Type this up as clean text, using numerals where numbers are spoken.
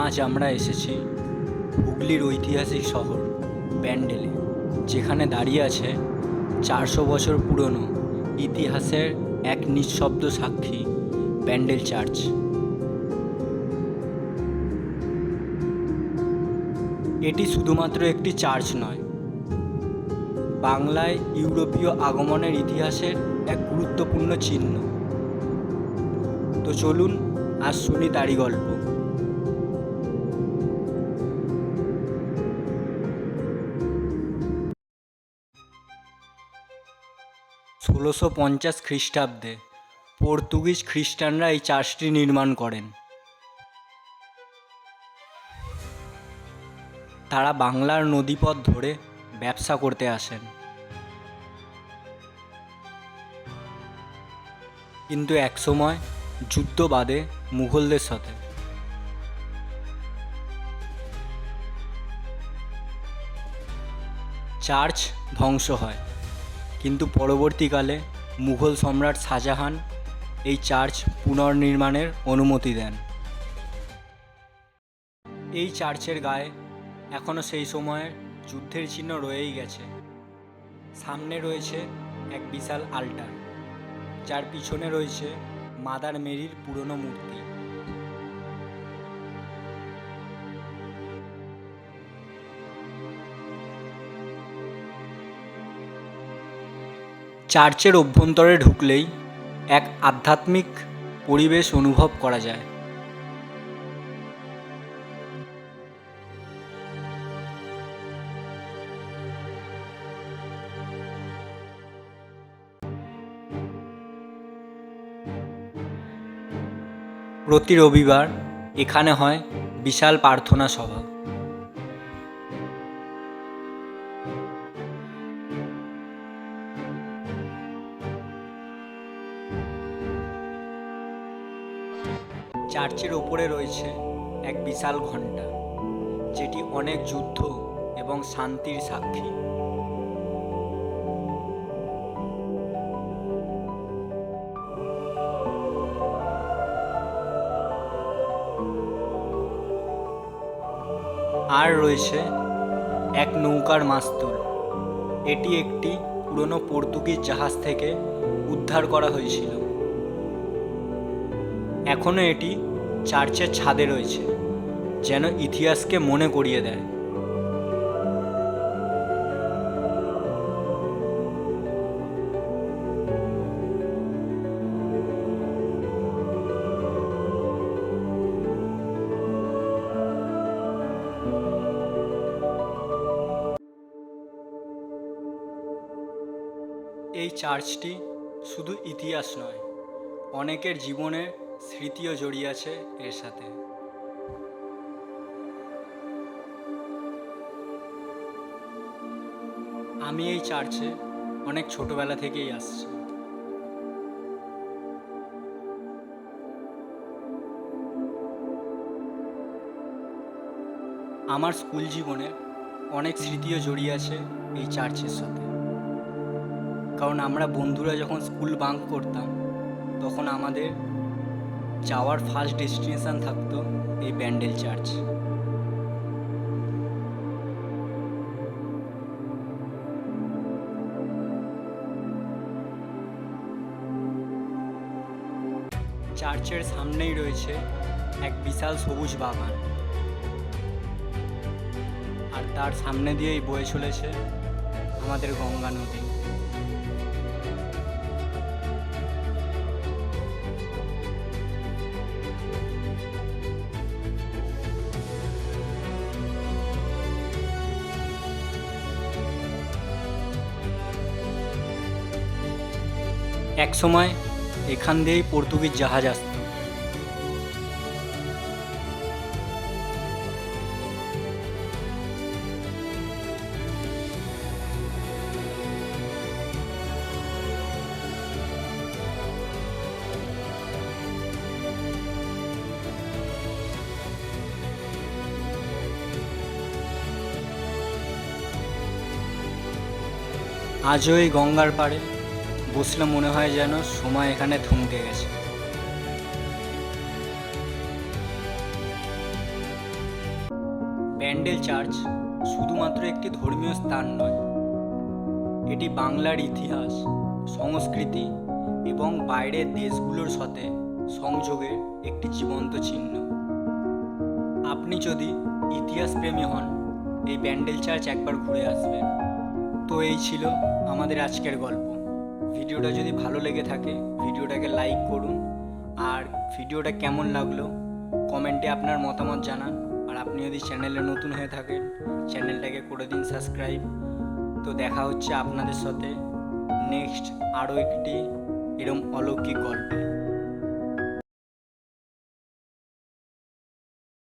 আজ আমরা এসেছি হুগলির ঐতিহাসিক শহর ব্যান্ডেলে, যেখানে দাঁড়িয়ে আছে 400 বছর পুরনো ইতিহাসের এক নিঃশব্দ সাক্ষী, ব্যান্ডেল চার্চ। এটি শুধুমাত্র একটি চার্চ নয়, বাংলায় ইউরোপীয় আগমনের ইতিহাসের এক গুরুত্বপূর্ণ চিহ্ন। তো চলুন আজ শুনি তারই গল্প। 1650 খ্রিস্টাব্দে পর্তুগিজ খ্রিস্টানরা এই চার্চটি নির্মাণ করেন। তারা বাংলার নদীপথ ধরে ব্যবসা করতে আসেন, কিন্তু একসময় যুদ্ধ বাধে মুঘলদের সাথে। চার্চ ধ্বংস হয়, কিন্তু পরবর্তীকালে মুঘল সম্রাট শাহজাহান এই চার্চ পুনর্নির্মাণের অনুমতি দেন। এই চার্চের গায়ে এখনও সেই সময়ের যুদ্ধের চিহ্ন রয়েই গেছে। সামনে রয়েছে এক বিশাল আল্টার, যার পিছনে রয়েছে মাদার মেরির পুরনো মূর্তি। চার্চের অভ্যন্তরে ঢুকলেই এক আধ্যাত্মিক পরিবেশ অনুভব করা যায়। প্রতি রবিবার এখানে হয় বিশাল প্রার্থনা সভা। চার্চের ওপরে রয়েছে এক বিশাল ঘণ্টা, যেটি অনেক যুদ্ধ এবং শান্তির সাক্ষী। আর রয়েছে এক নৌকার মাস্তুল। এটি একটি পুরনো পর্তুগিজ জাহাজ থেকে উদ্ধার করা হয়েছিল। এখনও এটি চার্চের ছাদে রয়েছে, যেন ইতিহাসকে মনে করিয়ে দেয়। এই চার্চটি শুধু ইতিহাস নয়, অনেকের জীবনের স্মৃতিও জড়িয়ে আছে এর সাথে। আমি এই চার্চে অনেক ছোটবেলা থেকেই আসছি। আমার স্কুল জীবনে অনেক স্মৃতিও জড়িয়ে আছে এই চার্চের সাথে, কারণ আমরা বন্ধুরা যখন স্কুল বাঙ্ক করতাম, তখন আমাদের যাওয়ার ফার্স্ট ডেস্টিনেশন থাকতো এই ব্যান্ডেল চার্চ। চার্চের সামনেই রয়েছে এক বিশাল সবুজ বাগান, আর তার সামনে দিয়েই বয়ে চলেছে আমাদের গঙ্গা নদী। এক সময় এখান দিয়েই পর্তুগিজ জাহাজ আসত। আজও এই গঙ্গার পাড়ে বসলে মনে হয় যেন সময় এখানে থমকে গেছে। ব্যান্ডেল চার্চ শুধুমাত্র একটি ধর্মীয় স্থান নয়, এটি বাংলার ইতিহাস, সংস্কৃতি এবং বাইরের দেশগুলোর সাথে সংযোগের একটি জীবন্ত চিহ্ন। আপনি যদি ইতিহাস প্রেমী হন, এই ব্যান্ডেল চার্চ একবার ঘুরে আসবেন। তো এই ছিল আমাদের আজকের গল্প। ভিডিওটা যদি ভালো লেগে থাকে ভিডিওটাকে লাইক করুন, আর ভিডিওটা কেমন লাগলো কমেন্টে আপনার মতামত জানান। আর আপনি যদি চ্যানেলে নতুন হয়ে থাকেন চ্যানেলটাকে করে দিন সাবস্ক্রাইব। তো দেখা হচ্ছে আপনাদের সাথে নেক্সট আরও একটি এরম অলৌকিক গল্পে।